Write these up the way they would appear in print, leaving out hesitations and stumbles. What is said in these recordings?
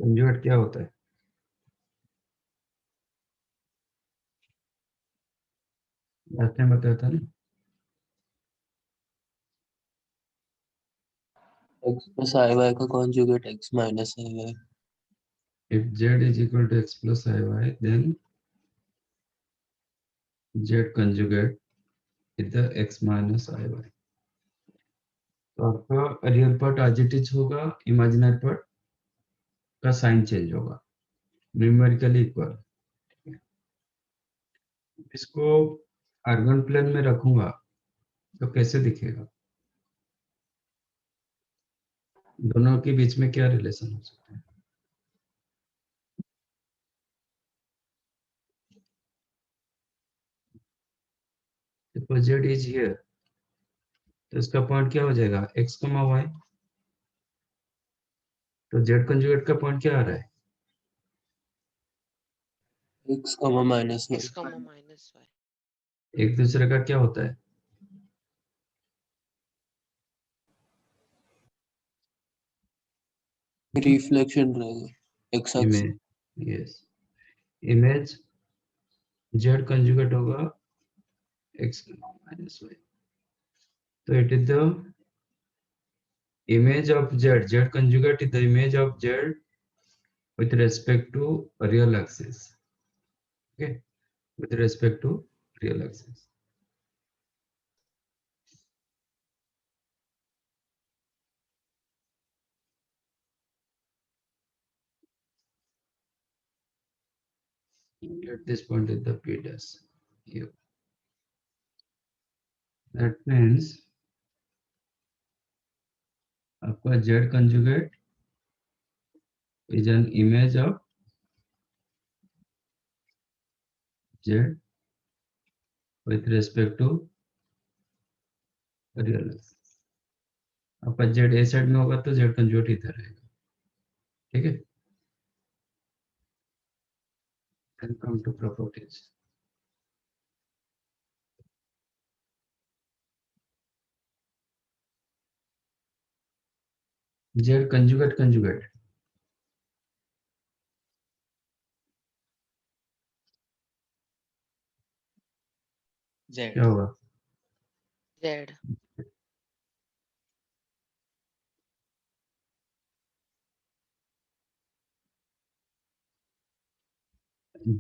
Conjugate क्या होता है? लास्ट टाइम बताया था ना। x plus i y का conjugate x minus i y. If z is equal to x plus iy, then z conjugate is the x minus iy. तो आपका real part as it is होगा, imaginary part का sign change होगा, numerically equal. इसको Argand plane में रखूंगा तो कैसे दिखेगा? दोनों के बीच में क्या रिलेशन हो सकता है? Suppose z is here, तो इसका पॉइंट क्या हो जाएगा? x, y। तो z कंजुगेट का पॉइंट क्या आ रहा है? x, minus y. x, minus y. एक दूसरे का क्या होता है? रिफ्लेक्शन रहेगा x axis. Image, yes, image z conjugate होगा x minus y. तो it is the image of z conjugate is the image of z with respect to real axis. Okay, with respect to real axis. At this point is the p dash here. That means आपका z conjugate is an image of z with respect to real axis. आपका z a side में होगा तो z conjugate इधर रहेगा, ठीक है? Then come to properties. Z conjugate conjugate Z. क्या होगा? Z.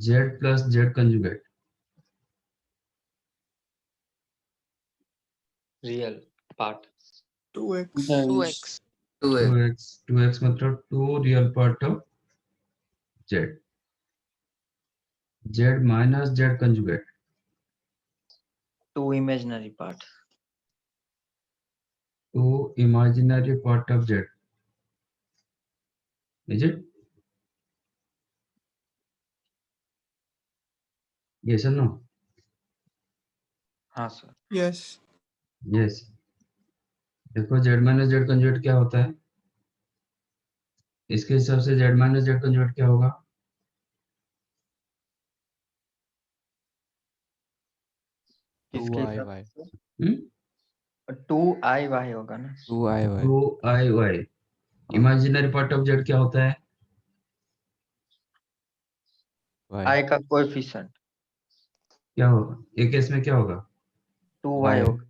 Z plus Z conjugate. Real part. 2x. 2x. 2x मतलब 2 real part of z. Z minus Z conjugate. 2 imaginary part. 2 imaginary part of z. Is it? Yes or no? हाँ sir. Yes. Yes. देखो z minus Z conjugate क्या होता है? इसके हिसाब से z minus Z conjugate क्या होगा? किसके 2IY. 2IY होगा ना. 2IY. 2IY. Imaginary part of z क्या होता है? Y. I का कोएफिशिएंट क्या होगा? एक केस में क्या होगा? 2y Y. होगा.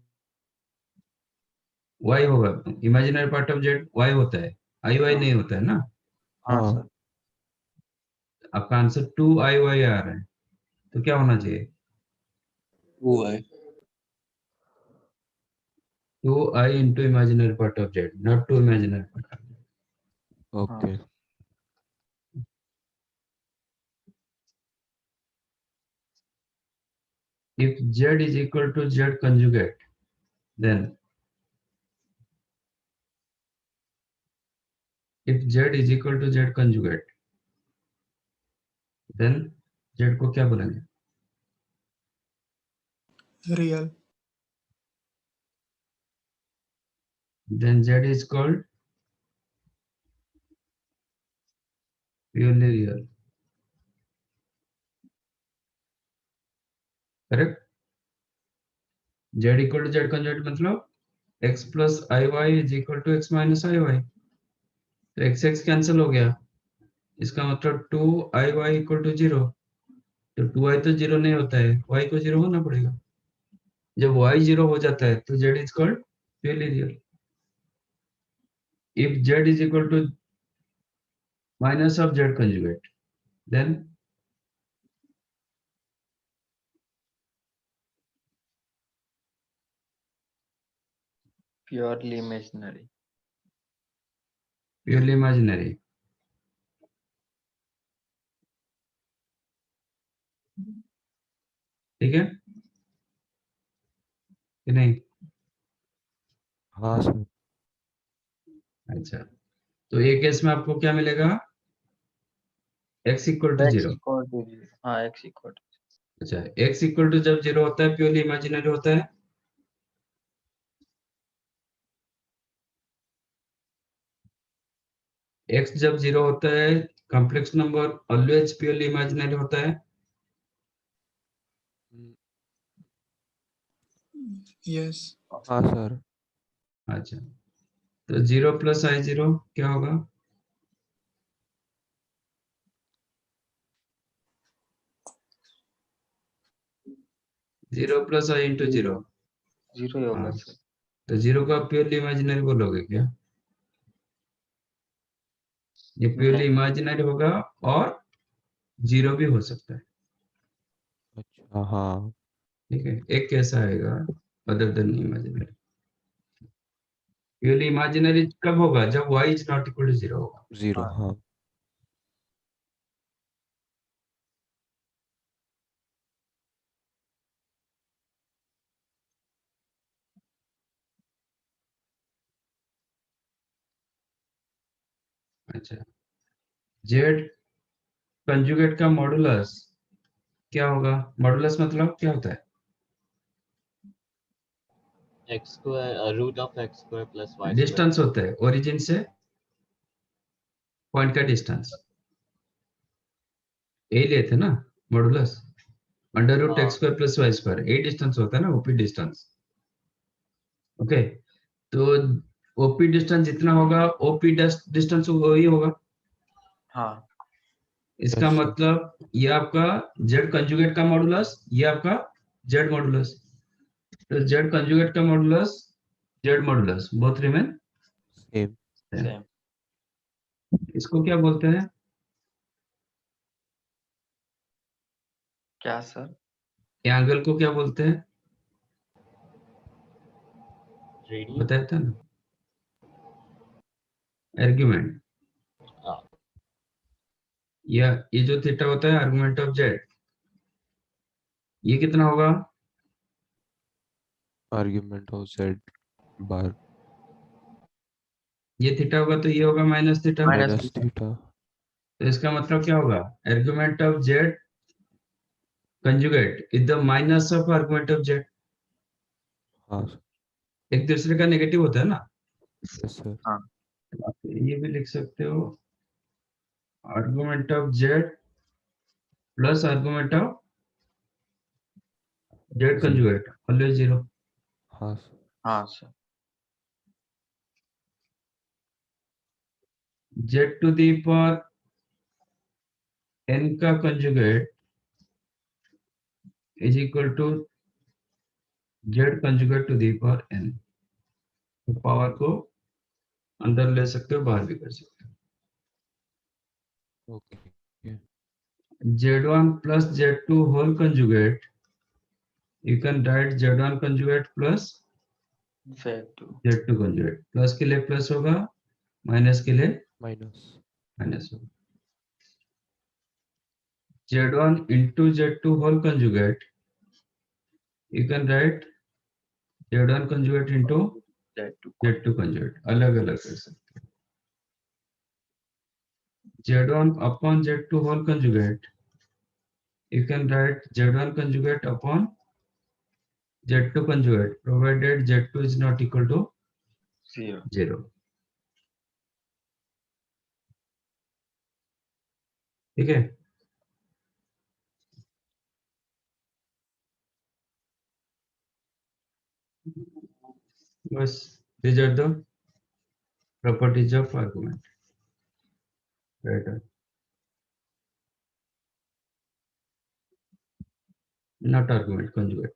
y होगा. Imaginary part of z y होता है, iy नहीं होता है ना? हाँ हाँ. सर. आपका आंसर 2IY आ रहा है, तो क्या होना चाहिए? 2y. 2I into imaginary part of z, not 2 imaginary part of z. Okay. If z is equal to z conjugate, then if z is equal to z conjugate, then z को क्या बोलेंगे? Real. Then z is called purely real. Correct? Z equal to z conjugate मतलब x plus iy is equal to x minus iy. तो x x cancel हो गया, इसका मतलब 2iy equal to 0। तो 2i तो 0 नहीं होता है, y को 0 होना पड़ेगा। जब y 0 हो जाता है तो z is called purely real. If z is equal to minus of z conjugate, then Purely imaginary. Purely imaginary. ठीक है कि नहीं? हाँ सर। अच्छा, तो एक केस में आपको क्या मिलेगा? x equal to X 0। equal to 0. हाँ, x equal to अच्छा, x इक्वल टू जब 0 होता है प्योरली इमेजिनरी होता है। x जब 0 होता है complex number always purely imaginary होता है। Yes. हाँ सर। अच्छा, तो 0 प्लस i0 क्या होगा? 0 प्लस i इंटू 0। 0 ही होगा हाँ, सर। तो 0 को आप प्योरली इमेजिनरी बोलोगे क्या? ये प्योरली नहीं, इमेजिनरी होगा और 0 भी हो सकता है। अच्छा हाँ। ठीक है, एक कैसा आएगा other than imaginary. Purely imaginary कब होगा? जब y is not equal to 0 होगा। 0 हाँ, हाँ। अच्छा, z कंजुगेट का मॉडुलस क्या होगा? मॉडुलस मतलब क्या होता है? x square root of x square plus y square. Distance होता है, ओरिजिन से पॉइंट का डिस्टेंस। यही लेते ना मॉडुलस, अंडर रूट हाँ। X square plus y square, यही डिस्टेंस होता है ना, ओपी डिस्टेंस। ओके, तो ओपी डिस्टेंस जितना होगा ओपी डिस्टेंस वही होगा। हाँ, इसका यस सर। मतलब ये आपका जेड कंजुगेट का मॉडुलस, ये आपका जेड मॉडुलस। तो जेड कंजुगेट का modulus, Z modulus both remain same. Same. same. इसको क्या बोलते हैं? क्या सर? ये एंगल को क्या बोलते हैं? Radian. बताया था ना, आर्गुमेंट। हाँ। या ये जो थीटा होता है आर्गुमेंट ऑफ जेड, ये कितना होगा? आर्ग्यूमेंट ऑफ जेड बार ये थीटा होगा तो ये होगा minus theta. Minus minus theta. Theta. तो इसका मतलब क्या होगा? Argument of z conjugate is the minus of argument of z. हाँ सर। एक दूसरे का नेगेटिव होता है ना। Yes sir. हाँ, तो आप ये भी लिख सकते हो, argument of z plus argument of z जी कंजुगेट ऑलवेज 0। हाँ सर। हाँ sir. Z to the power n का conjugate is equal to Z conjugate to the power n। तो पावर को अंदर ले सकते हो, बाहर भी कर सकते ओके। हो। z1 plus z2 whole conjugate, you can write z1 conjugate plus Z2. z2 conjugate। Plus के लिए प्लस होगा, माइनस के लिए माइनस। माइनस होगा। z1 into z2 whole conjugate, you can write z1 conjugate into Z2. z2 conjugate, अलग अलग कर सकते हो। z1 upon z2 whole conjugate, you can write z1 conjugate upon z2 conjugate provided z2 is not equal to 0. 0। ठीक है, बस these are the properties of argument, right? not argument, conjugate.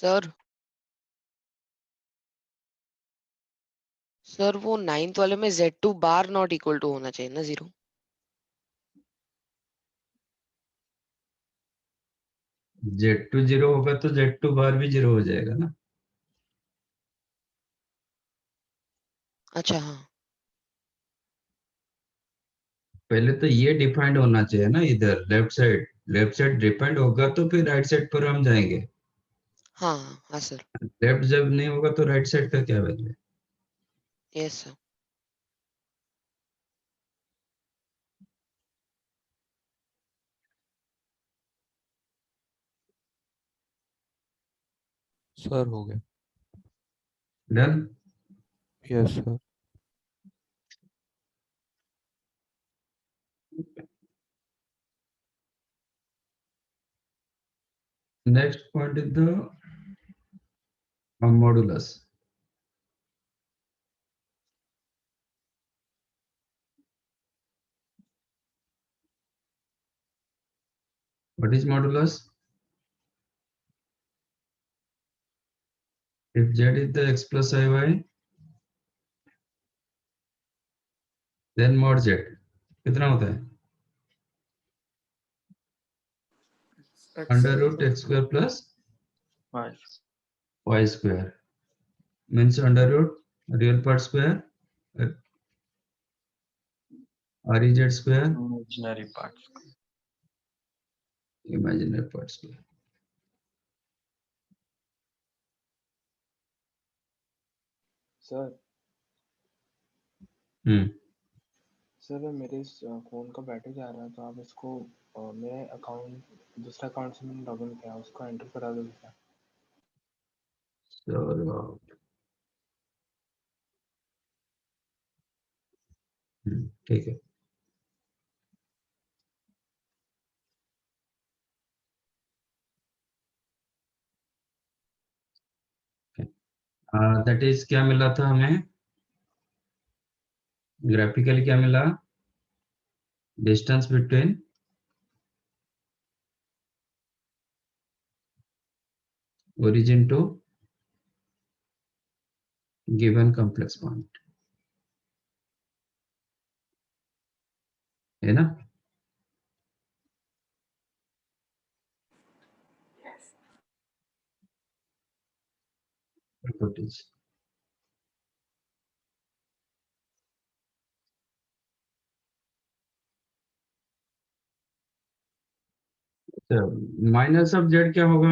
Sir sir वो 9th वाले में Z2 bar not equal to होना चाहिए ना 0। Z2 0 होगा तो Z2 बार भी 0 हो जाएगा ना। अच्छा हाँ पहले तो ये डिफाइंड होना चाहिए ना, इधर लेफ्ट साइड डिफाइंड होगा तो फिर राइट साइड पर हम जाएंगे। हाँ हाँ सर। लेफ्ट जब नहीं होगा तो राइट साइड का क्या वैल्यू है। Yes sir. सर हो गया। Done. Yes sir. Next point is the modulus. What is modulus? If z is the x plus iy, then mod z कितना होता है? Under root x square plus Five. y square means under root real part square rez square Imaginary parts. imaginary part square. Sir hmm sir मेरे इस phone का battery जा रहा है तो आप इसको मेरे अकाउंट दूसरा अकाउंट से मैंने लॉगिन किया उसको एंटर करा दोगे क्या? so ठीक है। दैट इज क्या मिला था हमें ग्राफिकली, क्या मिला? Distance between origin to given complex point, है ना? Properties. माइनस ऑफ जेड क्या होगा?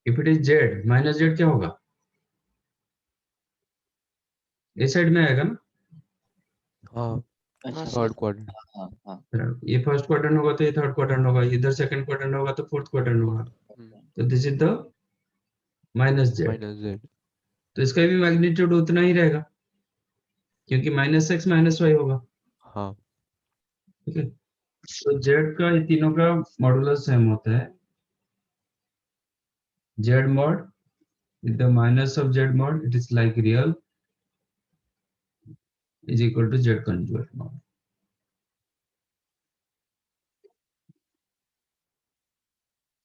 If it is Z minus Z क्या होगा? इस साइड में आएगा ना। हाँ हाँ अच्छा सर। Third quadrant. हाँ हाँ ये फर्स्ट क्वाड्रेंट होगा तो ये थर्ड क्वाड्रेंट होगा, इधर सेकंड क्वाड्रेंट होगा तो फोर्थ क्वाड्रेंट होगा। तो this is the minus Z. Minus Z. तो इसका भी मैग्नीट्यूड उतना ही रहेगा क्योंकि माइनस एक्स माइनस वाई होगा। हाँ ठीक है, तो जेड का ये तीनों का मॉडुलस सेम होता है। Z mod with the minus of z mod, it is like real is equal to z conjugate mod.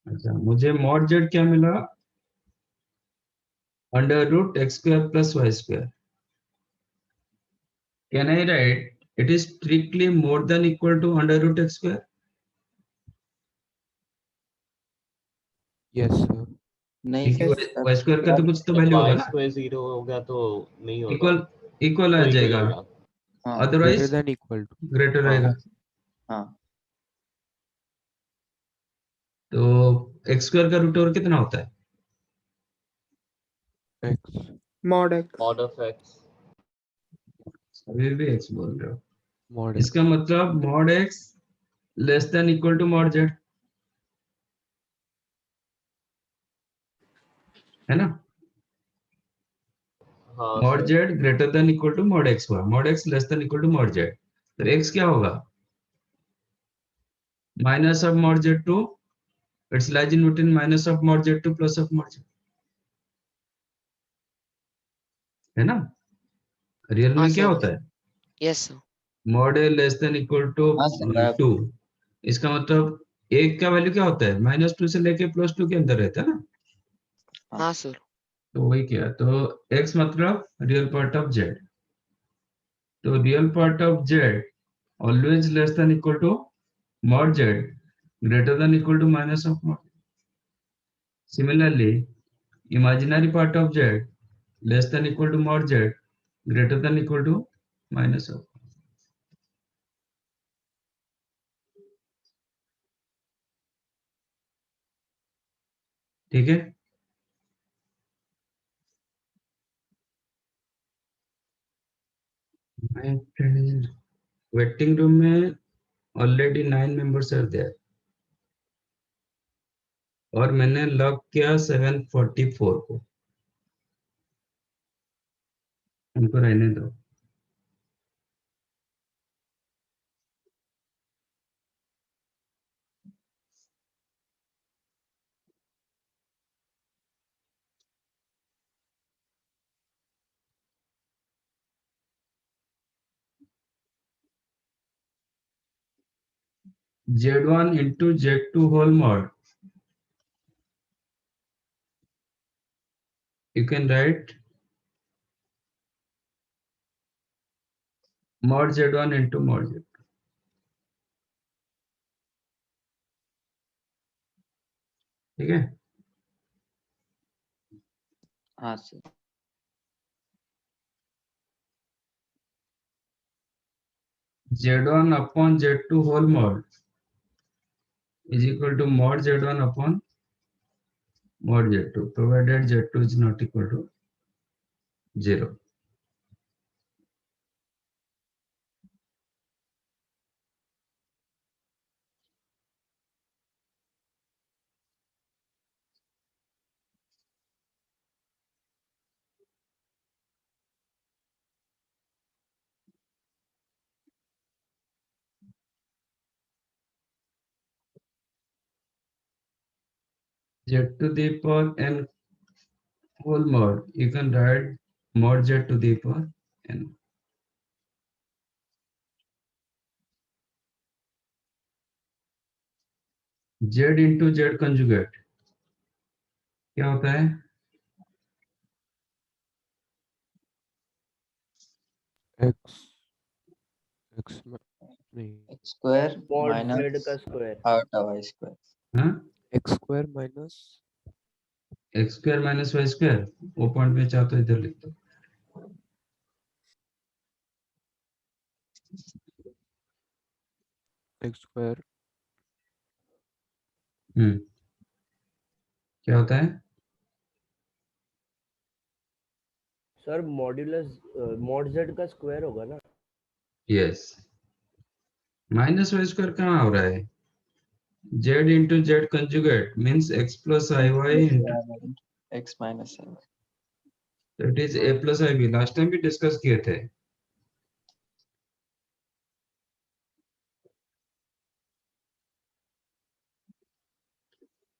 अच्छा, मुझे mod z क्या मिला? Under root x square plus y square. Can I write it is strictly more than equal to under root x square? Yes sir. नहीं क्योंकि y square का तो कुछ तो वैल्यू होगा y ना, square 0 हो गया तो नहीं होगा, इक्वल इक्वल आ तो equal जाएगा, होगा। हाँ greater otherwise than equal to. Greater हाँ। रहेगा। हाँ तो x स्क्वायर का रूट ओवर कितना होता है? X. mod x mod of x अभी भी x बोल रहे हो, मॉड इसका मतलब mod x less than equal to mod z, है ना? हाँ mod sir, z greater than equal to mod x हुआ, mod x less than equal to mod z, तो x क्या होगा? Minus of mod z2, it's lies in between minus of mod z2 plus of mod z, है ना? Real हाँ में क्या sir. होता है? Yes sir. mod a less than equal to हाँ सर 2, इसका मतलब एक का वैल्यू क्या होता है, -2 से लेके +2 के अंदर रहता है ना, हाँ सर। तो वही किया। तो x मतलब रियल पार्ट ऑफ z, तो real part of z always less than equal to mod z greater than equal to minus of mod. Similarly, imaginary part of z less than equal to mod z greater than equal to minus of. ठीक है, waiting room में already 9 members are there और मैंने lock किया 744 को, उनको रहने दो। Z1 into Z2 whole mod, you can write mod Z1 into mod Z2, ठीक है। हाँ sir. Z1 upon Z2 whole mod is equal to mod Z1 upon mod Z2 provided Z2 is not equal to 0. Z to the power n whole mod, you can write mod Z to the power n. Z into Z conjugate क्या होता है, x x नहीं x square mod z minus का square आठ y square. हाँ, x square minus x square minus y square, वो point में चाहो तो इधर लिख दो। x square क्या होता है, सर मॉड्यूलस mod z का स्क्वायर होगा ना। यस, माइनस वाई स्क्वायर कहाँ हो रहा है, z into z conjugate means x plus iy into, x minus है। so it is a plus ib, last time भी डिस्कस किए थे।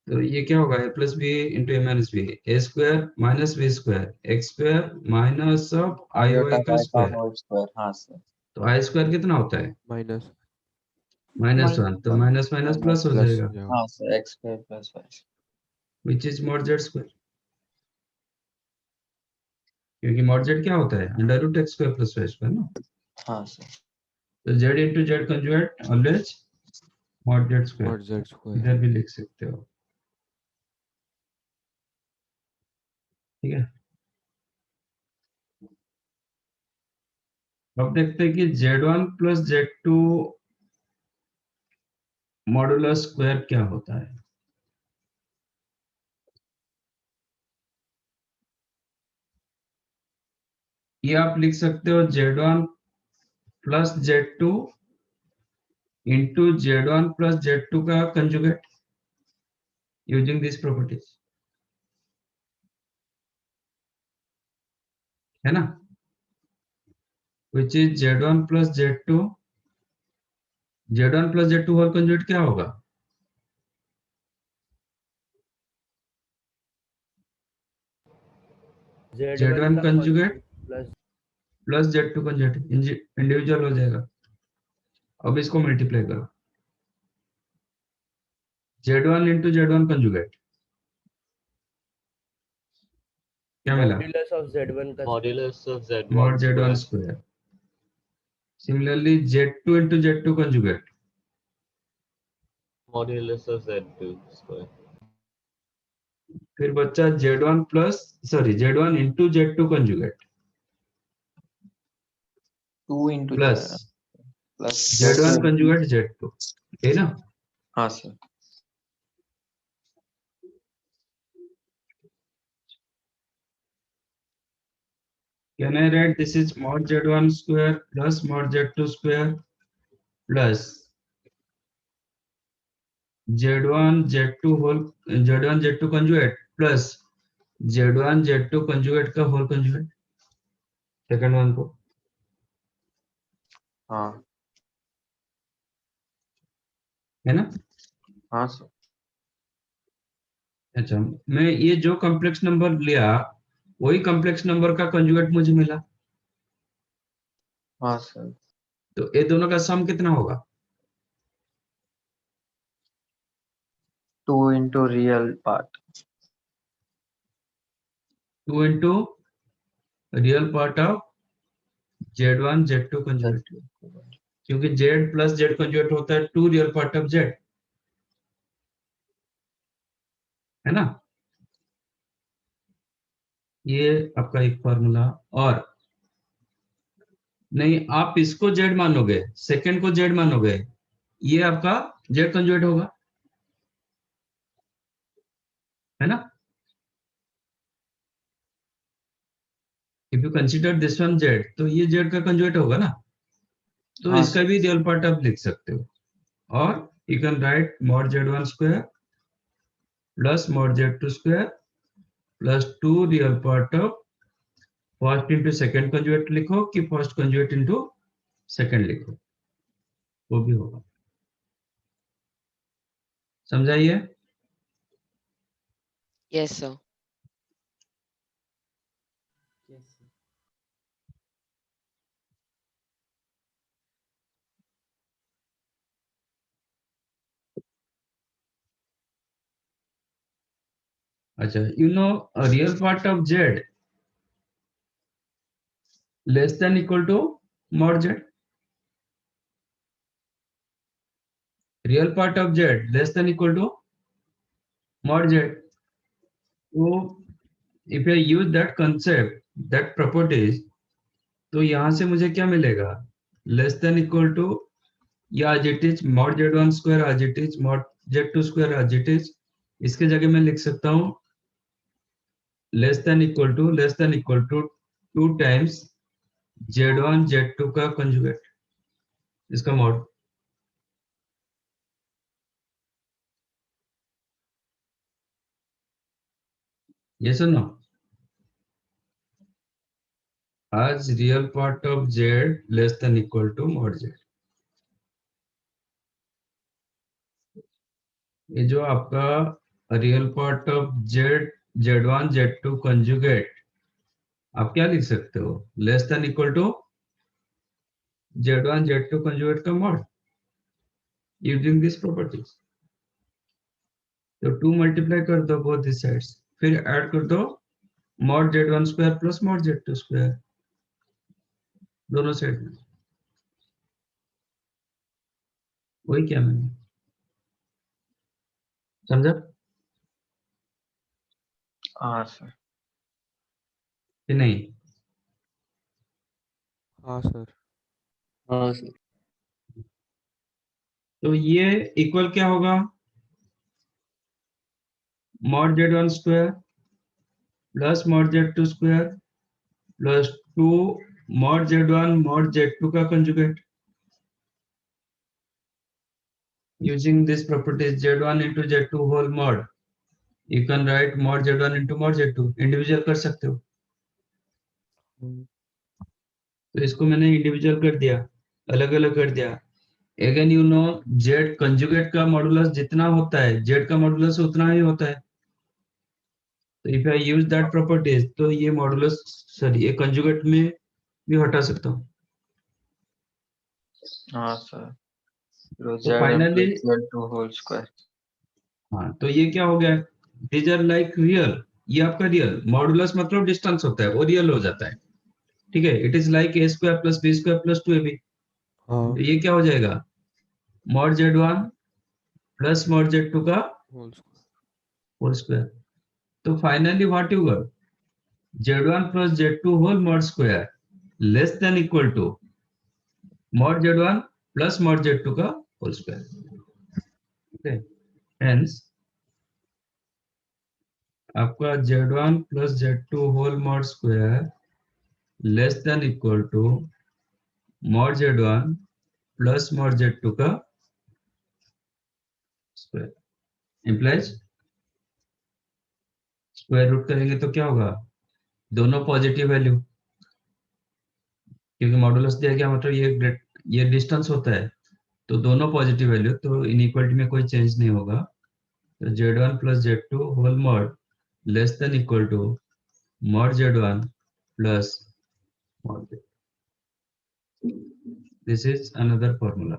तो ये क्या होगा, a plus b into a minus b, a square minus b square, x square minus of iy का square, whole square. हाँ सर। तो i स्क्वायर कितना होता है, minus -1, तो माइनस माइनस प्लस हो plus जाएगा, हो जाएगा हाँ sir, x square plus y. which is mod z square, क्योंकि mod z क्या होता है, under root x square plus y square ना, हाँ सर। तो z into z conjugate always mod z square, mod z square इधर भी लिख सकते हो, ठीक है। अब देखते हैं कि z1 plus z2 modulus square क्या होता है। ये आप लिख सकते हो z1 plus z2 into z1 plus z2 का कंजुगेट यूजिंग दिस प्रॉपर्टीज, है ना, which is z1 plus z2, z1 plus z2 whole conjugate क्या होगा, z1 का conjugate plus plus z2 conjugate, individual हो जाएगा। अब इसको मल्टीप्लाई करो, Z1 into Z1 conjugate क्या मिला? मॉड्यूलस ऑफ Z1 का Modulus of Z1 mod Z1 square. square. Similarly, Z2 into Z2 conjugate Modulus of Z2 square. फिर बच्चा Z1 into Z2 conjugate 2 into plus plus Z1 conjugate Z2 है ना? हाँ sir Can I write this is mod Z1 square plus mod Z2 square plus Z1 Z2 conjugate plus Z1 Z2 conjugate का whole conjugate second one को हाँ है ना? हाँ sir अच्छा मैं ये जो कॉम्प्लेक्स नंबर लिया वही कॉम्प्लेक्स नंबर का कंजुगेट मुझे मिला हाँ सर तो ये दोनों का सम कितना होगा? 2 into real part 2 into real part of Z1 Z2 conjugate क्योंकि Z प्लस Z कंजुगेट होता है 2 रियल पार्ट ऑफ Z है ना? ये आपका एक फॉर्मूला और नहीं आप इसको Z मानोगे सेकंड को Z मानोगे ये आपका Z कंजुगेट होगा है ना? If you consider this one Z तो ये Z का कंजुगेट होगा ना तो हाँ, इसका भी रियल पार्ट आप लिख सकते हो और you can right mod Z1 square plus mod Z2 square plus 2 real part of first into second conjugate लिखो कि फर्स्ट कंजुगेट इंटू सेकेंड लिखो वो भी होगा समझाइए Yes, sir. अच्छा you know real part of Z less than equal to mod Z real part of Z less than equal to mod Z तो if I use that concept that properties तो यहां से मुझे क्या मिलेगा less than equal to या as it is mod Z1 square as it is mod Z2 square as it is इसके जगह मैं लिख सकता हूं less than equal to 2 times Z1 Z2 का कंजुगेट इसका mod yes or no as real part of Z less than equal to mod Z ये जो आपका real part of Z Z1 Z2 conjugate आप क्या लिख सकते हो less than equal to Z1 Z2 conjugate का मॉड यूजिंग दिस प्रॉपर्टीज तो 2 मल्टीप्लाई कर दो बोथ दिस साइड्स फिर ऐड कर दो mod Z1 square plus mod Z2 square दोनों साइड में वही क्या मैंने समझा हाँ सर कि नहीं हाँ सर हाँ सर तो ये इक्वल क्या होगा mod Z1 square plus mod Z2 square plus 2 mod Z1 mod Z2 का conjugate using this property Z1 into Z2 whole mod you can write mod Z1 into mod Z2 individual कर सकते हो तो इसको मैंने individual कर दिया अलग अलग कर दिया again you know Z conjugate का मॉडुलस जितना होता है Z का मॉडुलस उतना ही होता है तो if I use that properties तो ये मॉडुलस सॉरी ये कंजुगेट में भी हटा सकता हूँ हाँ सर तो finally- equal to whole square हाँ, तो ये क्या हो गया, these are like real, ये आपका रियल, मॉडुलस मतलब डिस्टेंस होता है, वो रियल हो जाता है, ठीक है। It is like a square plus b square plus 2ab, हाँ तो ये क्या हो जाएगा, mod z1 plus mod z2 का होल स्क्वायर होल स्क्वायर। तो finally what you got, z1 plus z2 whole mod square less than equal to mod z1 plus mod z2 का whole square, okay. Hence आपका z1 plus z2 whole mod square less than equal to mod z1 plus mod z2 का square, implies square root करेंगे तो क्या होगा, दोनों positive value, क्योंकि modulus दिया गया मतलब ये डिस्टेंस होता है, तो दोनों पॉजिटिव वैल्यू, तो इनइक्वालिटी में कोई चेंज नहीं होगा। तो z1 plus z2 whole mod less than equal to mod z1 plus mod z2। This is another formula,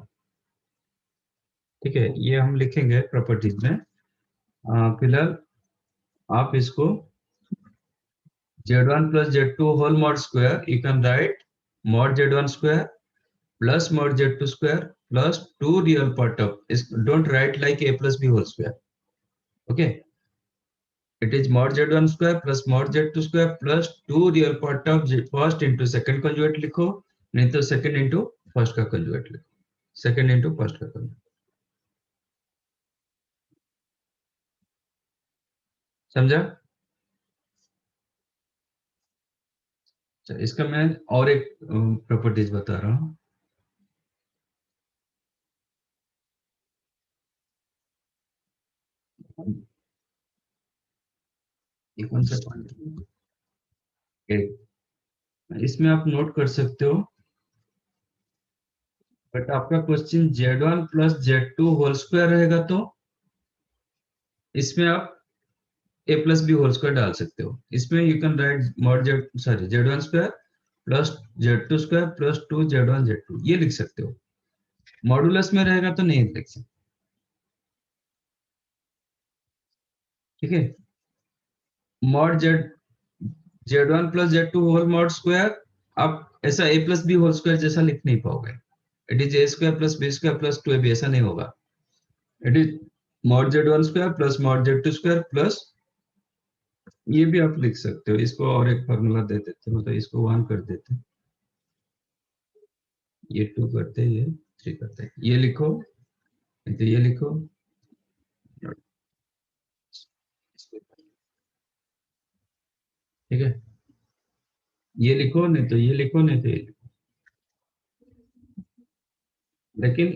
ठीक है, ये हम लिखेंगे प्रॉपर्टीज में। फिलहाल आप इसको z1 plus z2 whole mod square, you can write mod z1 square plus mod z2 square plus 2 real part of, don't write like a plus b whole square, okay, it is mod z1 square plus mod z2 square plus 2 real part of first into second conjugate लिखो, नहीं तो second into first का conjugate लिखो, second into first का conjugate, समझा। इसका मैं और एक प्रॉपर्टीज बता रहा हूँ। ये कौन सा पॉइंट, इसमें आप नोट कर सकते हो, बट आपका question z1 plus z2 whole square रहेगा तो इसमें आप a plus b whole square डाल सकते हो, इसमें you can write mod z1 square plus z2 square plus 2 z1 z2 ये लिख सकते हो। मॉडुलस में रहेगा तो नहीं लिख सकते, ठीक है। Mod z1 plus z2 whole mod square आप ऐसा a plus b whole square जैसा लिख नहीं पाओगे, it is a square plus b square plus 2ab, ऐसा नहीं होगा, it is mod z1 square plus mod z2 square plus, ये भी आप लिख सकते हो, इसको और एक फार्मूला दे देते हैं, मतलब इसको 1 कर देते हैं, ये 2 करते हैं, ये 3 करते हैं, ये लिखो, तो ये लिखो, ठीक है, ये लिखो, नहीं तो ये लिखो, नहीं तो ये लिखो। लेकिन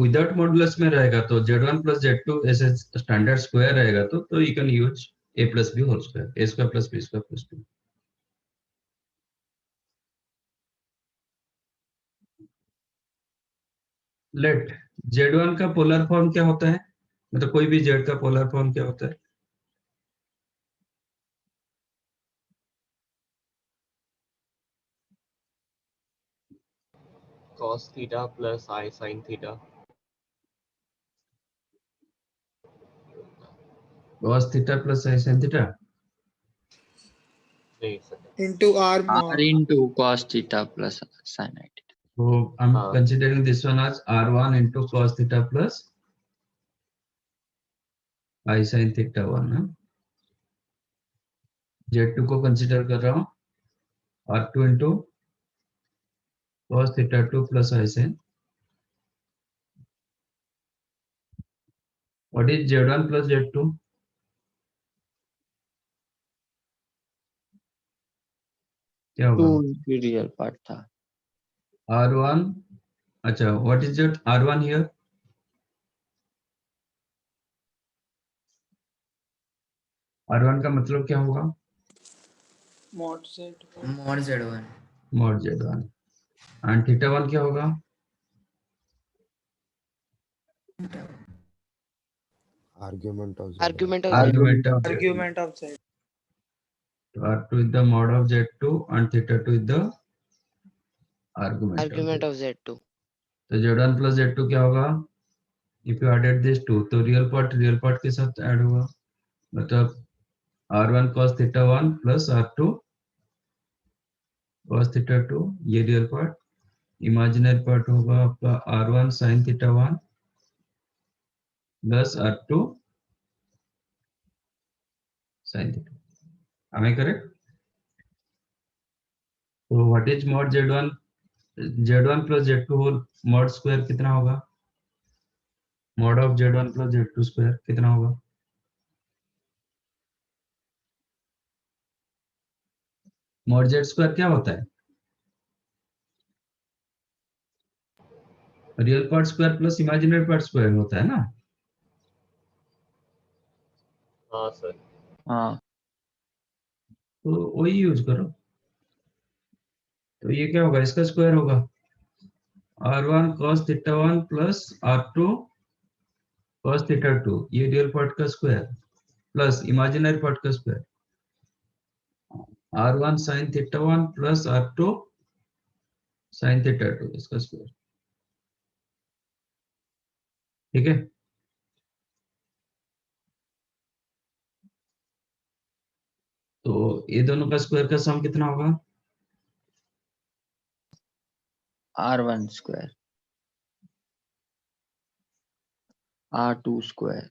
विदाउट मॉडुलस में रहेगा तो z1 प्लस z2 ऐसे स्टैंडर्ड स्क्वायर रहेगा तो you can use a plus b whole square, a square plus b square plus 2। Let z1 का पोलर फॉर्म क्या होता है, मतलब कोई भी z का पोलर फॉर्म क्या होता है, cos theta plus I sin theta. cos theta plus i sin theta, नहीं sir, into R R mod. into cos theta plus sin theta. so I'm हाँ. considering this one as r1 into cos theta plus i sin theta 1 ना, z2 को consider कर रहा हूँ r2 into cos theta 2 plus i sin, what is z1 plus z2, क्या होगा, 2 real part था। r1, अच्छा what is that r1 here, r1 का मतलब क्या होगा, Mod Z. Mod z1। mod z1, and theta 1 क्या होगा, argument of z1 Argument of argument of z2, Argument of Z. तो r2 is the mod of z2 and theta 2 is the argument argument of z2, of Z2. तो z1 plus z2 क्या होगा, if you added this two तो real part के साथ add होगा, मतलब r1 cos theta 1 plus r2 cos theta 2, ये real part. Imaginary part होगा आपका r1 sin theta 1 plus r2 sin theta. am I correct? तो what is mod z1 plus z2 whole mod square कितना होगा? Mod of z1 plus z2 square कितना होगा? Mod z square क्या होता है? Real part square plus imaginary part square होता है ना? हाँ सर। हाँ तो वही यूज करो। तो ये क्या होगा? इसका स्क्वायर होगा r1 cos theta 1 plus r2 cos theta 2, ये रियल पार्ट का स्क्वायर प्लस इमेजिनरी पार्ट का square r1 sin theta 1 plus r2 sin theta 2, इसका स्क्वायर। ठीक है, तो ये दोनों का स्क्वायर का सम कितना होगा? r1 square r2 square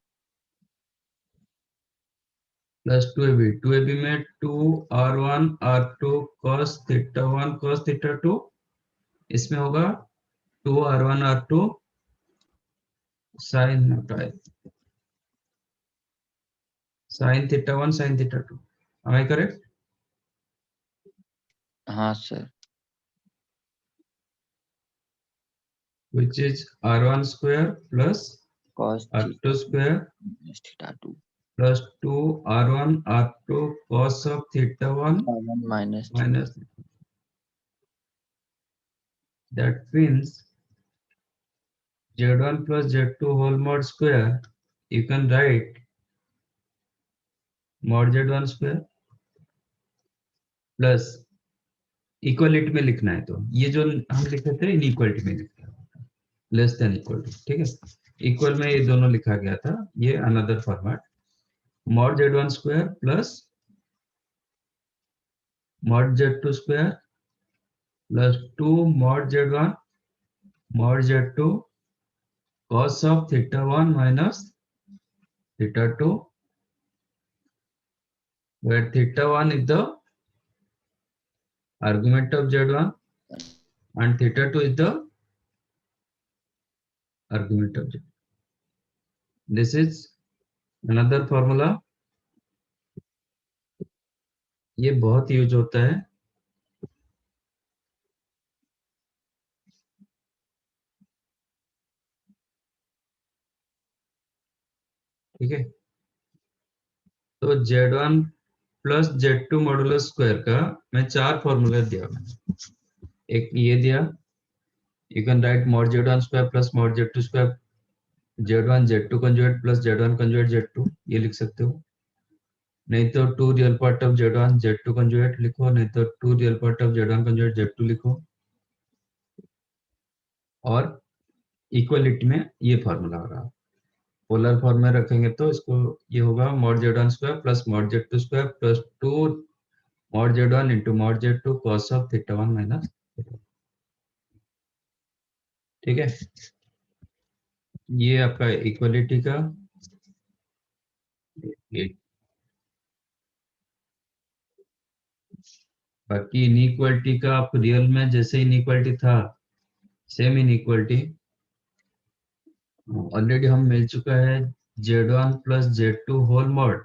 plus 2ab में 2r1 r2 cos theta 1 cos theta 2, इसमें होगा 2r1 r2 sin theta 1 sin theta 2। am I correct? हाँ sir which is r1 square plus cos r2 square minus theta 2 plus 2r1 r2 cos of theta 1 r1 minus minus theta. That means z1 plus z2 whole mod square, you can write mod z1 square plus equality में लिखना है तो ये जो हम लिखे थे inequality में लिखना है, लेस देन इक्वल टू। ठीक है, इक्वल में ये दोनों लिखा गया था, ये another format mod z1 square plus mod z2 square plus 2 mod z1 mod z2 cos of theta 1 minus theta 2, where theta 1 is the argument of z1 and theta 2 is the argument of z. This is another formula, ये बहुत use होता है। ठीक है, तो z1 plus z2 modulus square का मैं 4 formula दिया मैंने। एक ये दिया, you can right mod z1 square plus mod z2 square z1 z2 conjugate plus z1 conjugate z2, ये लिख सकते हो। नहीं तो 2 real part of z1 z2 conjugate लिखो, नहीं तो 2 real part of z1 conjugate z2 लिखो, और इक्वलिटी में ये फॉर्मूला होगा। पोलर फॉर्म में रखेंगे तो इसको ये होगा mod z1 square plus mod z2 square plus 2 mod z1 into mod z2 cos of theta 1 minus theta 2। ठीक है, ये आपका इक्वलिटी का बाकी इनइक्वालिटी का आप रियल में जैसे इनइक्वालिटी था सेम इनइक्वालिटी ऑलरेडी हम मिल चुका है z1 plus z2 whole mod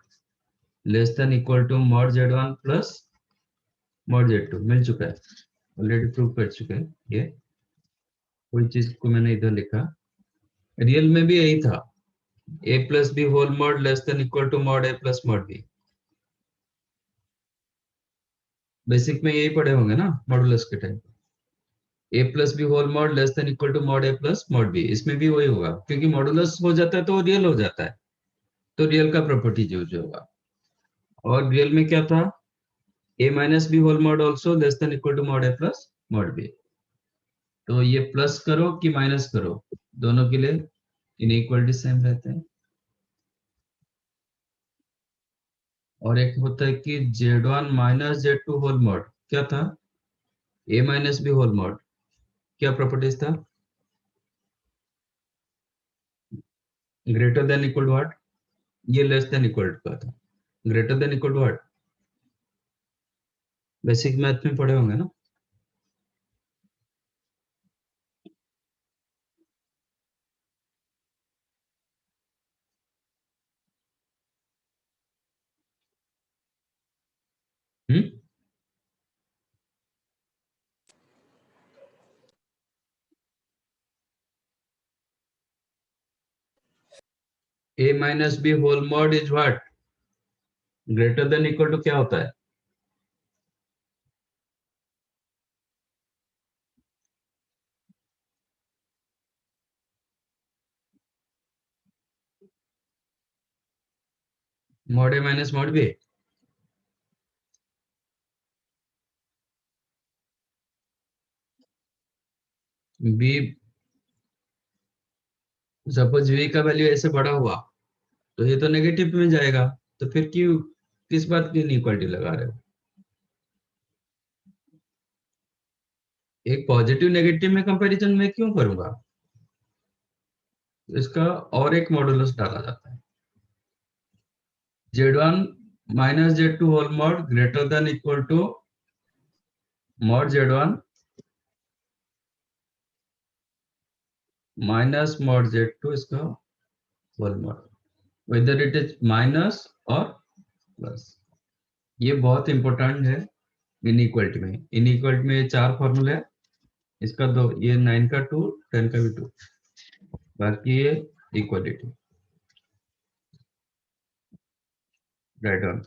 less than equal to mod z1 plus mod z2 मिल चुका है, ऑलरेडी प्रूव कर चुके हैं। ये कोई चीज को मैंने इधर लिखा, रियल में भी यही था, a plus b whole mod less than equal to mod a plus mod b। Basic में यही पढ़े होंगे ना मॉडुलस के time, a plus b whole mod less than equal to mod a plus mod b। इसमें भी वही होगा, क्योंकि मॉडुलस हो जाता है तो रियल हो जाता है, तो रियल का प्रॉपर्टी यूज होगा। और रियल में क्या था, a minus b whole mod also less than equal to mod a plus mod b। तो ये प्लस करो कि माइनस करो, दोनों के लिए इनइक्वालिटी सेम रहते हैं। और एक होता है कि z1 minus z2 whole mod, क्या था? a minus b whole mod, क्या प्रॉपर्टीज था? Greater than equal to what? ये लेस देन इक्वल टू का था। Greater than equal to what? Basic math में पढ़े होंगे ना। हम्म। a minus b whole mod is what? Greater than equal to क्या होता है? Mod a minus mod b। b suppose v का वैल्यू ऐसे बड़ा हुआ तो ये तो नेगेटिव में जाएगा, तो फिर क्यों, किस बात की इनइक्वालिटी लगा रहे हो? एक पॉजिटिव नेगेटिव में कंपैरिजन में क्यों करूंगा? इसका और एक मॉडुलस डाला जाता है, z1 minus z2 whole mod greater than equal to mod z1 minus mod z2 इसका whole mod, whether it is minus और प्लस। ये बहुत इंपॉर्टेंट है इनइक्वालिटी में। इनइक्वालिटी में ये 4 फॉर्मूले है, इसका 2, ये 9 का 2, 10 का भी 2, बाकी ये equality. Right on.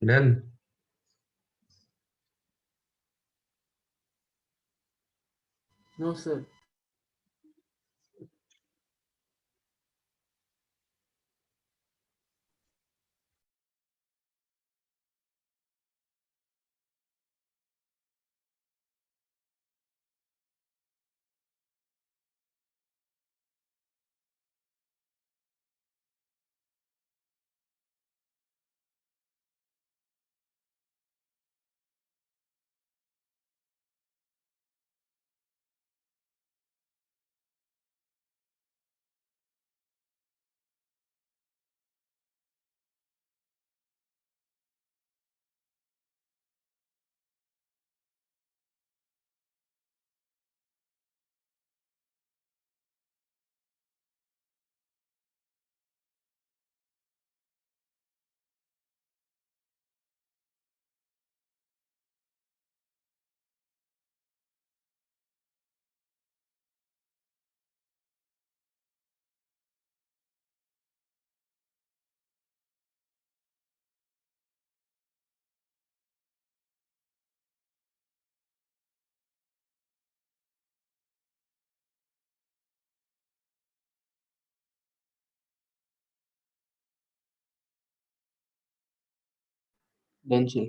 Done. No, sir. Done, sir.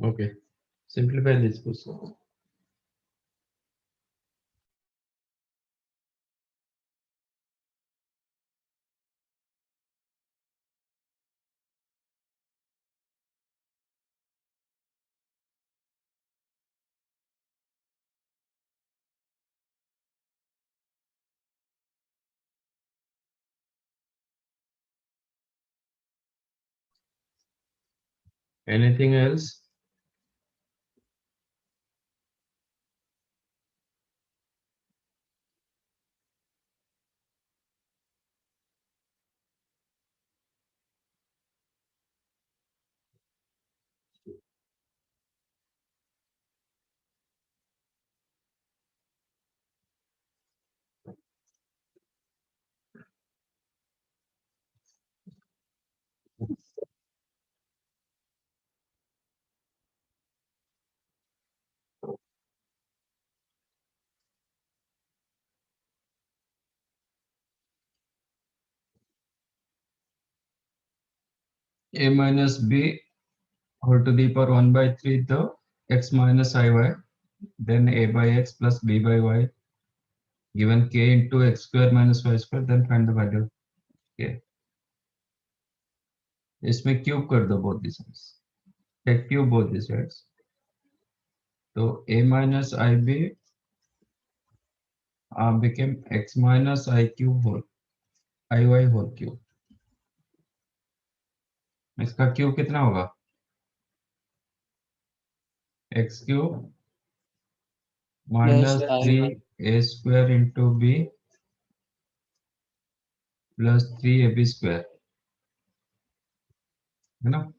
Okay, simplify this question. Anything else? A minus b whole to the power 1 by 3 the x minus iy, then a by x plus b by y given k into x square minus y square, then find the value of k. इसमें cube कर दो both these sides, take cube both these sides. So a minus ib became x minus I cube whole iy whole cube. इसका cube कितना होगा? x cube minus Plus 3 a square into b plus 3 ab square, है ना,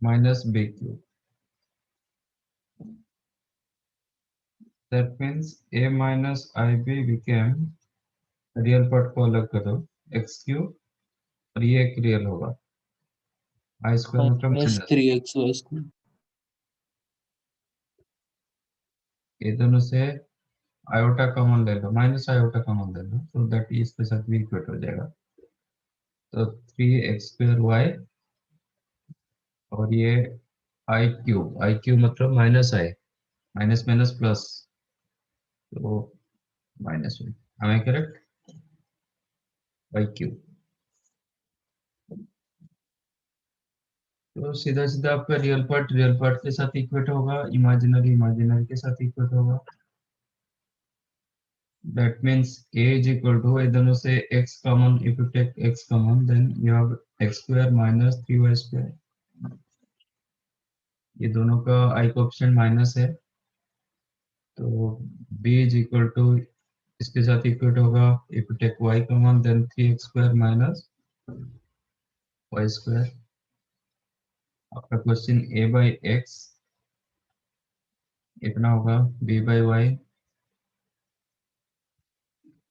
minus b cube. That means a minus ib became, real part को अलग करो, x cube और ये एक रियल होगा, i स्क्वायर मतलब minus माइनस, 3xy square. ये दोनों से आयोटा कॉमन ले लो, माइनस आयोटा कॉमन ले लो, तो दैट इसके साथ भी इक्वल हो जाएगा. तो 3x स्क्वायर y और ये आई क्यूब मतलब माइनस आई, माइनस माइनस प्लस, तो माइनस में हमें करेक्ट y क्यूब. तो सीधा सीधा आपका रियल पार्ट के साथ इक्वेट होगा, इमेजिनरी के साथ इक्वेट होगा। That means a is equal to, ये दोनों से x common, if you take x common then you have x square minus 3y square। ये दोनों का i कोएफिशिएंट माइनस है, तो b is equal to इसके साथ इक्वेट होगा, if you take y common then 3x square minus y square। आपका question a by x इतना होगा, b by y,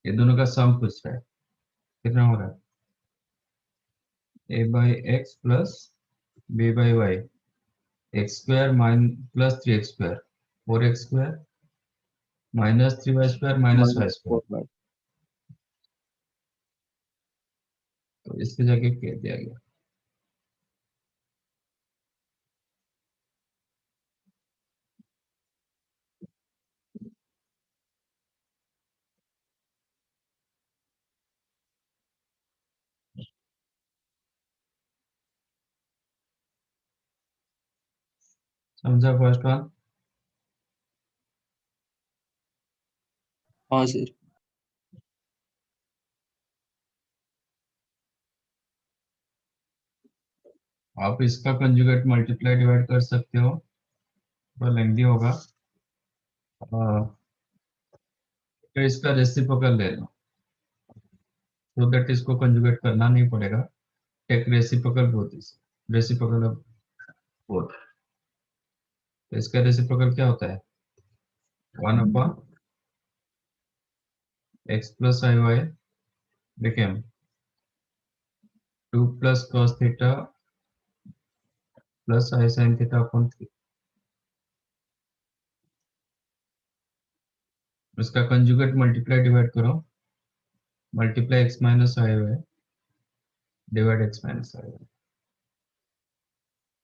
ये दोनों का सम पूछ रहा है, कितना हो रहा है, a by x plus b by y, x square plus 3x square, 4x square minus 3y square minus y square। 4y। तो इसके जगह कह दिया गया। समझा फर्स्ट वन? हाँ सर। आप इसका कंजुगेट मल्टीप्लाई डिवाइड कर सकते हो, तो लेंथी होगा। तो इसका रेसिप्रोकल ले लो, तो दैट इसको कंजुगेट करना नहीं पड़ेगा। Take reciprocal both, reciprocal of both. तो इसका रेसिप्रोकल क्या होता है, 1 upon x plus iy became 2 plus cos theta plus I sin theta upon 3। इसका कंजुगेट मल्टीप्लाई डिवाइड करो, multiply x minus iy divide x minus iy,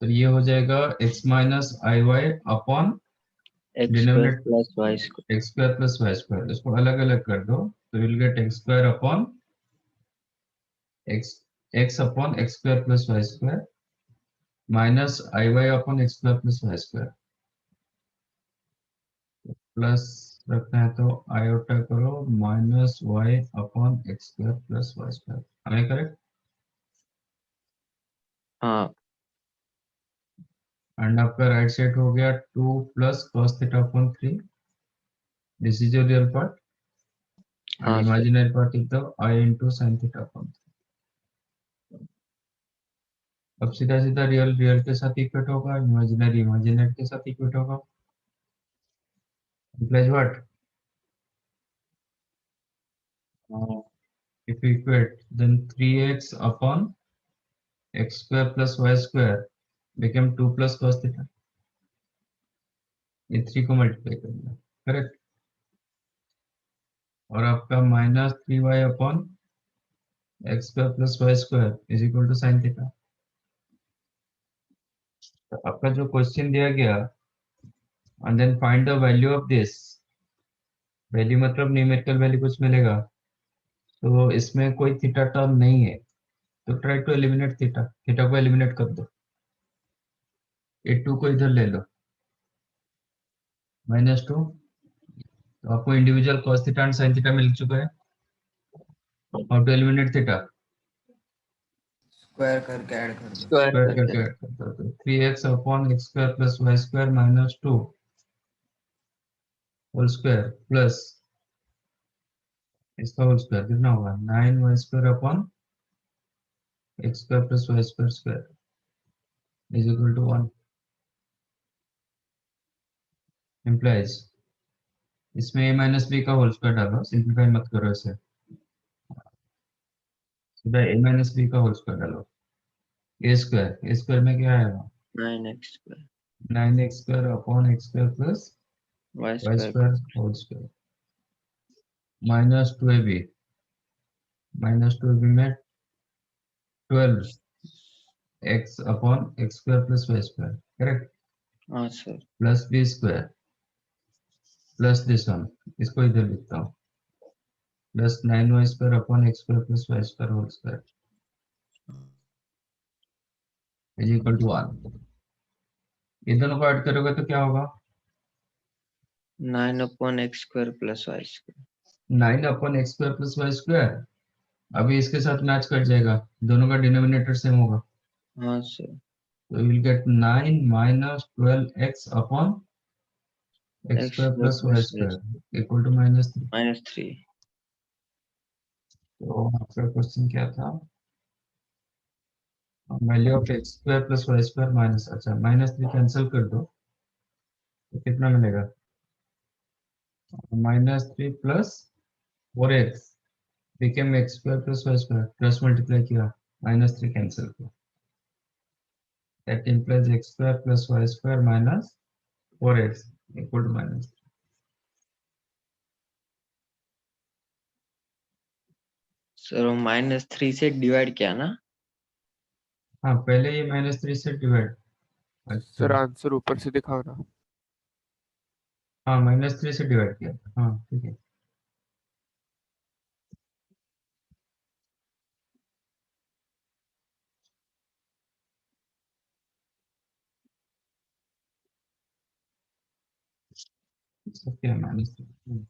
तो ये हो जाएगा x minus iy upon x square denominator plus y square। x square plus y square। इसको अलग अलग कर दो, तो will get x square upon x upon x square plus y square minus iy upon x square plus y square। Plus रखना है तो iota करो, minus y upon x square plus y square। हमें करेक्ट? हाँ। And आपका right side हो गया 2 plus cos theta upon 3। This is your real part, हाँ and sir. imaginary part is the I into sin theta upon 3। अब सीधा सीधा real के साथ इक्वेट होगा, इमेजिनरी के साथ इक्वेट होगा। implies what? If you equate, then 3x upon x square plus y square became 2 plus cos theta। ये 3 को मल्टीप्लाई करेंगे, करेक्ट? और आपका minus 3y upon x square plus y square is equal to sine theta. तो आपका जो question दिया गया, and then find the value of this, value मतलब न्यूमेरिकल वैल्यू कुछ मिलेगा, तो इसमें कोई थीटा टर्म नहीं है, तो try to eliminate theta, theta को एलिमिनेट कर दो, ये 2 को इधर ले लो, -2। तो आपको individual cos theta and sin theta मिल चुका है। How to eliminate theta? Square करके ऐड कर दो। स्क्वायर स्क्वायर करके। करके ऐड कर दो, 3x upon x square plus y square minus 2 whole square plus इसका होल स्क्वायर कितना होगा, 9y square upon x square plus y square square is equal to 1। Implies इसमें a माइनस बी का whole square डालो, simplify मत करो इसे, सीधा a माइनस बी का होल स्क्वायर डालो। a स्क्वायर में क्या आएगा, 9x square 9x square upon x square plus y y square square whole square minus 2ab, में 12x upon x square plus y square, correct? हाँ sir. Plus b square plus this one, इसको इधर लिखता हूँ, plus 9y square upon x square plus y square whole square is equal to 1। ये दोनों को add करोगे तो क्या होगा? 9 upon x square plus y square. 9 upon x square plus y square. अभी इसके साथ मैच कर जाएगा, दोनों का डिनोमिनेटर सेम होगा, हाँ सर. तो you will get 9 minus 12x upon x X square square plus y plus y square equal to -3। -3. तो आपका क्वेश्चन क्या था? Value of x square plus y square minus, अच्छा -3 कैंसिल कर दो तो कितना मिलेगा? -3 plus 4x became x square plus y square, cross multiply किया, -3 कैंसिल किया, that implies x square plus y square minus 4x equal to -3। Sir वो -3 से डिवाइड किया ना? हाँ पहले ये -3 से डिवाइड, अच्छा सर आंसर ऊपर से दिखाओ ना। हाँ -3 से डिवाइड किया, हाँ ठीक है। इसका क्या -3?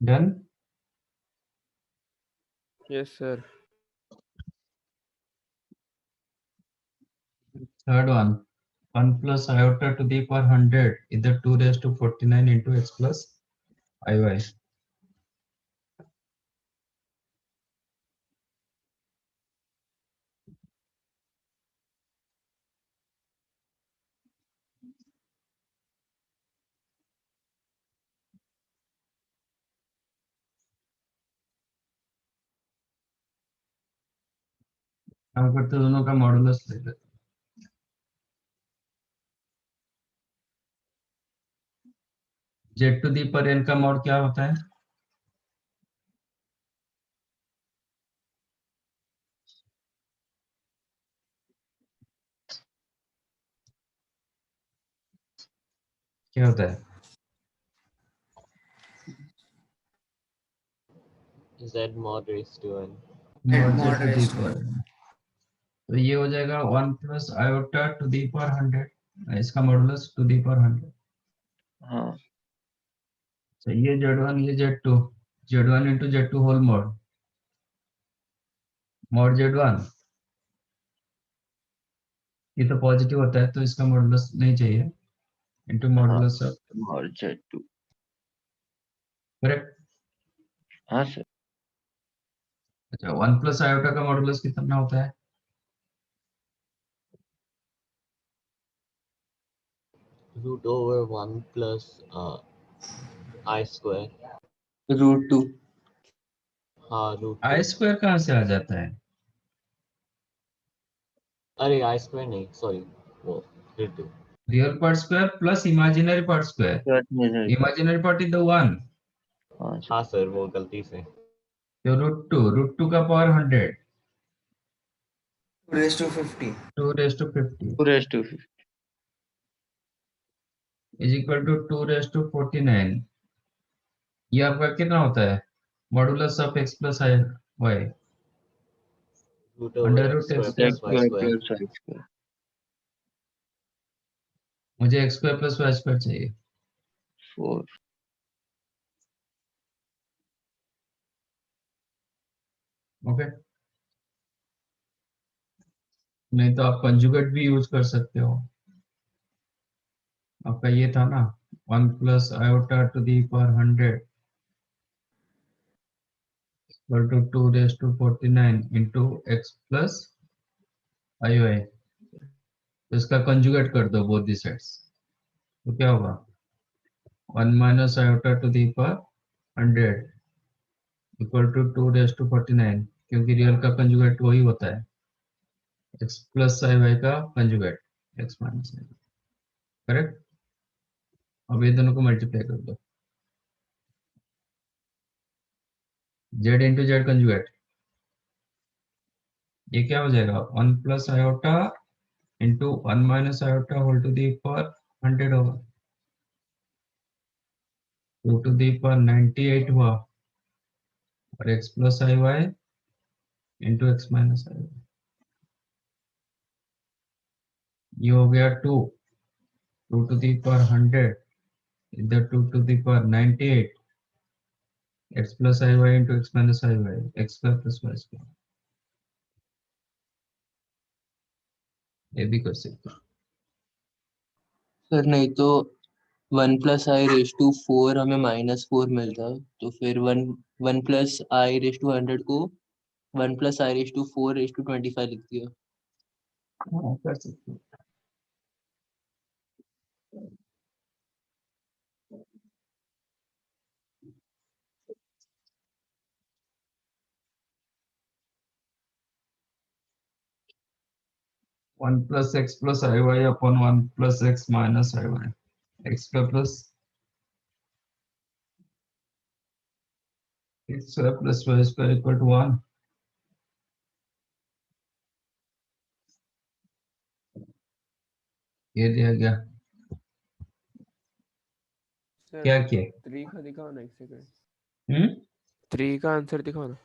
Done. Yes sir. Third one, 1 plus iota to the power 100 is the 2 raised to 49 into x plus iy। हम करते दोनों का मॉडुलस ले लेते। z to the power n का मॉड क्या होता है? क्या होता है? Z mod raised to n. mod z to the power n। तो ये हो जाएगा 1 plus iota to the power 100, इसका मॉडुलस to the power 100। हाँ So ये Z1 ये Z2, Z1 into Z2 whole mod Z1 ये तो पॉजिटिव होता है तो इसका मॉडुलस नहीं चाहिए into modulus of mod Z2 correct. हाँ सर अच्छा 1 प्लस आयोटा का मॉडुलस कितना होता है? Root over 1 plus I square. √2 हाँ root आई 2. स्क्वायर कहाँ से आ जाता है? अरे I square नहीं, sorry, वो root 2. Real part square plus imaginary part square, imaginary part. Imaginary part is the 1, हाँ सर हाँ सर वो गलती से. तो रूट टू का power 100 raised to 50. 2 raise to 50 2 raised to 50 is equal to 2 raise to 49। ये आपका कितना होता है? Modulus of x plus i y Root over under x root square x x plus y square square. plus y square मुझे x square plus y square चाहिए। 4 okay नहीं तो आप कंजुगेट भी यूज कर सकते हो। आपका ये था ना 1 plus iota to the power 100 equal to 2 raise to 49 into x plus i y, तो इसका कंजुगेट कर दो बोथ दी साइड्स, तो क्या होगा 1 minus iota to the power 100 equal to 2 raise to 49, क्योंकि रियल का कंजुगेट वही होता है x प्लस आई वाई का conjugate x minus i, correct. अब ये दोनों को मल्टीप्लाई कर दो, z इंटू जेड कंजुगेट, ये क्या हो जाएगा 1 plus iota into 1 minus iota whole to the power 100 होगा, 2 टू दी पावर 98 हुआ, और x plus i y into x minus i Y, ये हो गया 2 टू दी पावर 100 इधर 2 to the power 98 x plus i y into x minus i y, x square plus y square, ये भी कर सकते हो। सर नहीं तो 1 प्लस आई रेज टू 4 हमें -4 मिलता, तो फिर 1 प्लस आई रेज टू 100 को 1 plus i raise to 4 raise to 25 लिख दिया। हाँ कर सकते हो। One plus x plus i y upon 1 plus x minus i y, x square plus x square plus y square equal to 1। ये दिया गया, सर क्या किया? 3 का दिखाओ ना, एक सेकंड। हम्म 3 का आंसर दिखाओ ना।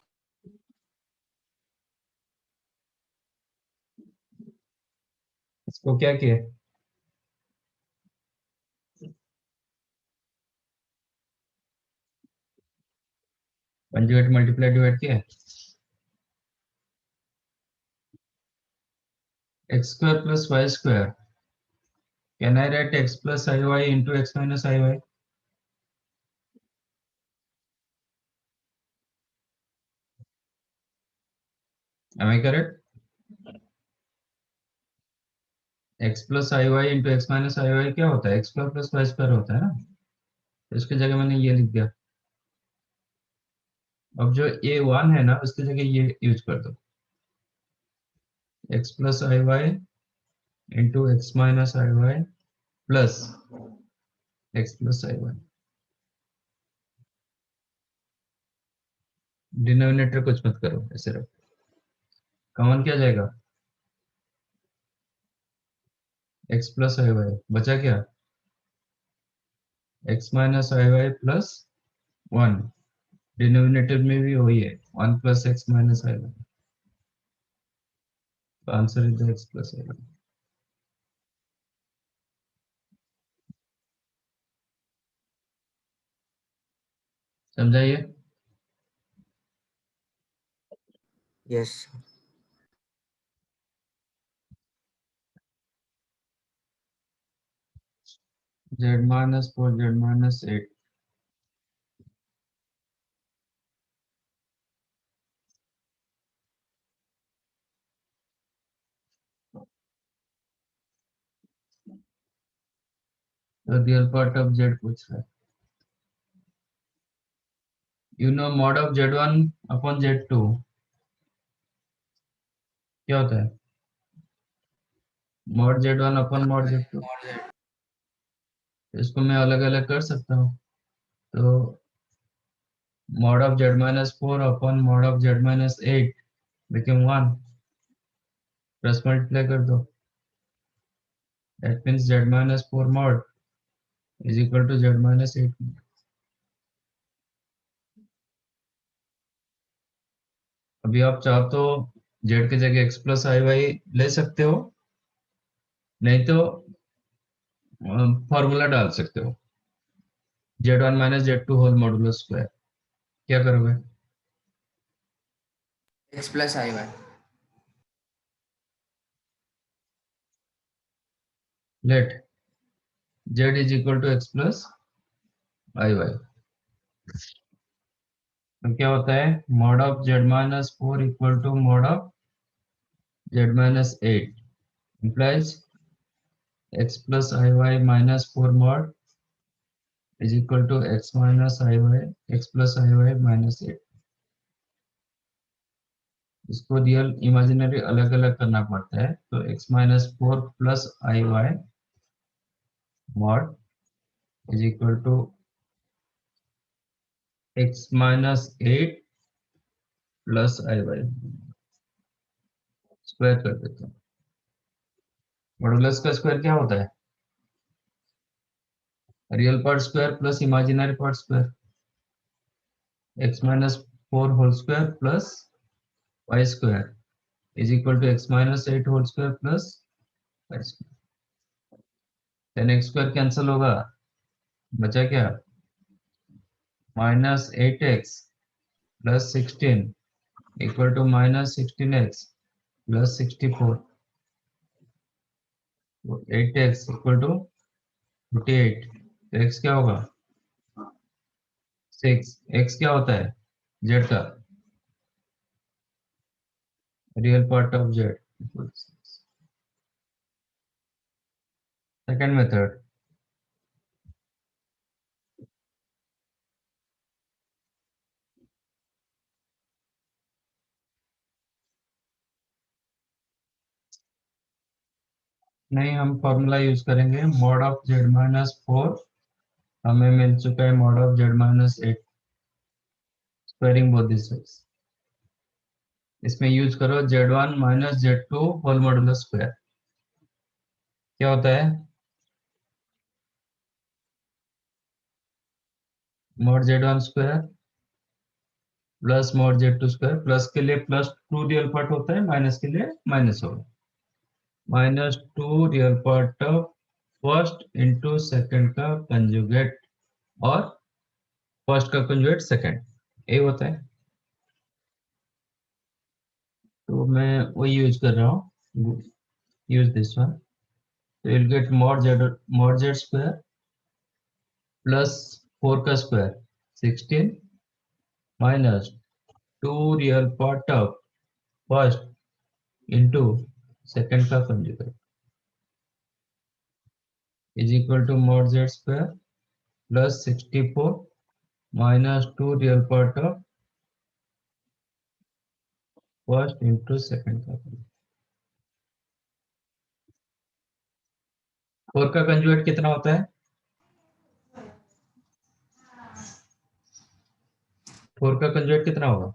इसको क्या किया? कंजुगेट मल्टीप्लाई डिवाइड किया, x square plus y square, can I write x plus i y into x minus i y? Am I correct? x plus i y into x minus i y क्या होता है? X square plus y square होता है ना, तो इसकी जगह मैंने ये लिख दिया। अब जो a1 है ना उसकी जगह ये यूज कर दो, x plus i y into x minus i y plus x plus i Y, denominator कुछ मत करो, ऐसे रखो, कॉमन क्या जाएगा x प्लस आई वाई, बचा क्या x minus i y plus 1, denominator में भी वही है 1 plus x minus i y, answer is x plus i y. समझाइए। yes z-4 z-8 तो रियल पार्ट ऑफ z पूछ रहा है। You know mod of z1 upon z2 क्या होता है? Mod z1 upon mod z2। इसको मैं अलग अलग कर सकता हूँ। तो mod of z-4 upon mod of z-8 become 1, plus multiply कर दो। That means z-4 mod is equal to z-8। अभी आप चाहो तो z की जगह x प्लस आई वाई ले सकते हो, नहीं तो फॉर्मूला डाल सकते हो z1 minus z2 whole modulus square. क्या करोगे? x plus iy let z is equal to x plus i y. तो क्या होता है? Mod of z-4 equal to mod of z-8 implies x plus iy minus 4 mod is equal to x minus iy x plus iy minus 8। इसको real imaginary अलग अलग करना पड़ता है। तो x minus 4 plus iy mod is equal to x minus 8 plus iy square कर देता हूँ। मॉडुलस का स्क्वायर क्या होता है? Real part square plus imaginary part square. x minus 4 whole square plus y square is equal to x minus 8 whole square plus y square। then x square cancel होगा, बचा क्या? Minus 8x plus 16 equal to minus 16x plus 64। 8x equal to 48। तो x क्या होगा? 6। x क्या होता है? z का real part of z। Second method, नहीं हम फॉर्मूला यूज करेंगे। मॉड ऑफ z-4 हमें मिल चुका है mod of z-8 squaring both this sides. इसमें यूज करो z1 minus z2 whole modulus square. क्या होता है? Mod z1 square plus mod z2 square. Plus के लिए प्लस 2 रियल पार्ट होता है, माइनस के लिए माइनस होगा। Minus 2 real part of first into second का कंजुगेट और फर्स्ट का कंजुगेट सेकेंड, ये होता है। तो मैं वही यूज कर रहा हूँ, यूज दिस वन। तो you'll get mod z square plus 4 का स्क्वायर 16 माइनस 2 real part of first into second का conjugate is equal to mod z square plus 64 minus 2 real part of first into second का conjugate. 4 का conjugate कितना होता है? 4 का कंजुगेट कितना होगा?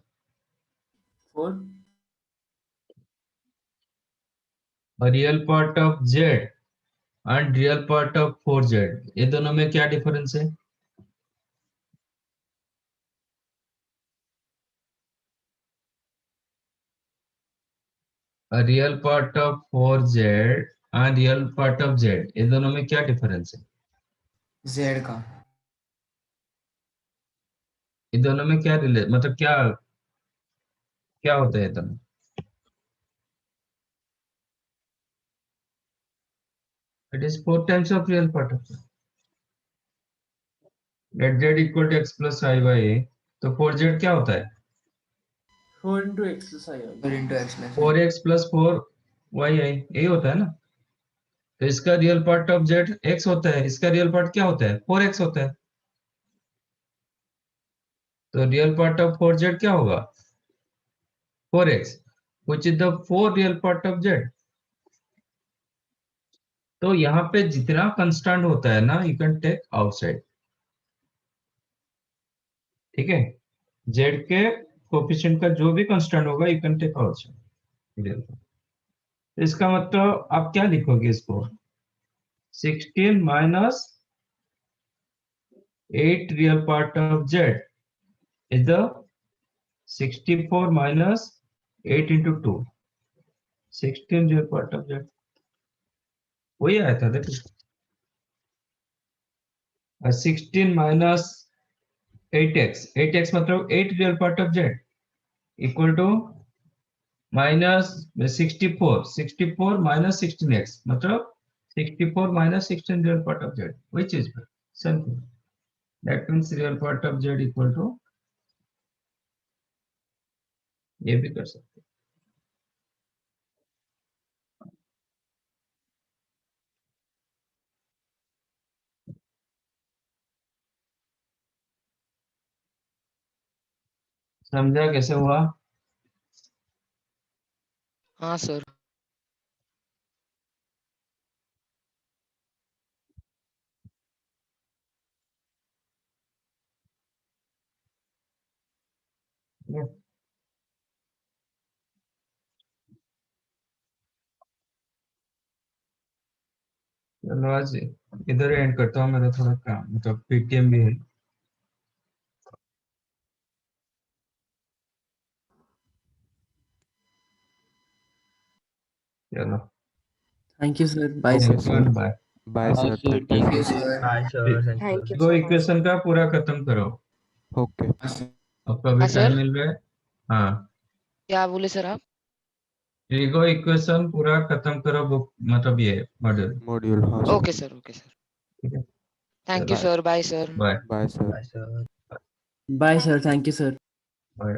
4 real part of z and real part of 4z, ये दोनों में क्या डिफरेंस है? Real part of 4z and real part of z, ये दोनों में क्या डिफरेंस है? z का इन दोनों में क्या मतलब क्या क्या होता है दोनों? It is 4 times of real part of z. Let z equal to x plus I by a. तो 4z क्या होता है? 4 into x plus I. 4x plus 4y यही होता है ना? तो इसका real part of z x होता है, इसका रियल पार्ट क्या होता है? 4x होता है। तो रियल पार्ट ऑफ 4z क्या होगा? 4x, which is the 4 real part of z. तो यहाँ पे जितना कंस्टेंट होता है ना, यू कैन टेक आउटसाइड। ठीक है, z के कोफिशिएंट का जो भी कांस्टेंट होगा यू कैन टेक आउटसाइड। तो इसका मतलब आप क्या लिखोगे इसको? 16 minus 8 real part of z is the 64 minus 8 into 2, 16 real part of z, वही आया था देखो। 16 माइनस 8x मतलब 8 real part of z equal to minus 64 minus 16x मतलब 64 minus 16 real part of z, वही चीज पर something. That means real part of z equal to, ये भी कर सकते हैं। समझा कैसे हुआ? हाँ सर। चलो आज इधर एंड करता हूँ, मेरा थोड़ा काम मतलब पेटीएम भी है। चलो Thank you, sir. Bye, Okay, sir. sir. Bye. Bye sir, thank Thank you. you, sir. Bye, sir. Thank you. Thank you वो सर। इक्वेशन का पूरा खत्म करो, ओके। आपको अभी हाँ, टाइम सर? मिल रहा है। हाँ, क्या बोले सर आप? ईगो इक्वेशन पूरा खत्म करो, बुक मतलब ये मॉड्यूल। मॉड्यूल, हाँ sir. Okay sir, okay sir. ठीक है, थैंक यू चलो, sir, bye sir. Bye bye sir. Bye, sir. Bye, sir. Thank you, sir. Bye.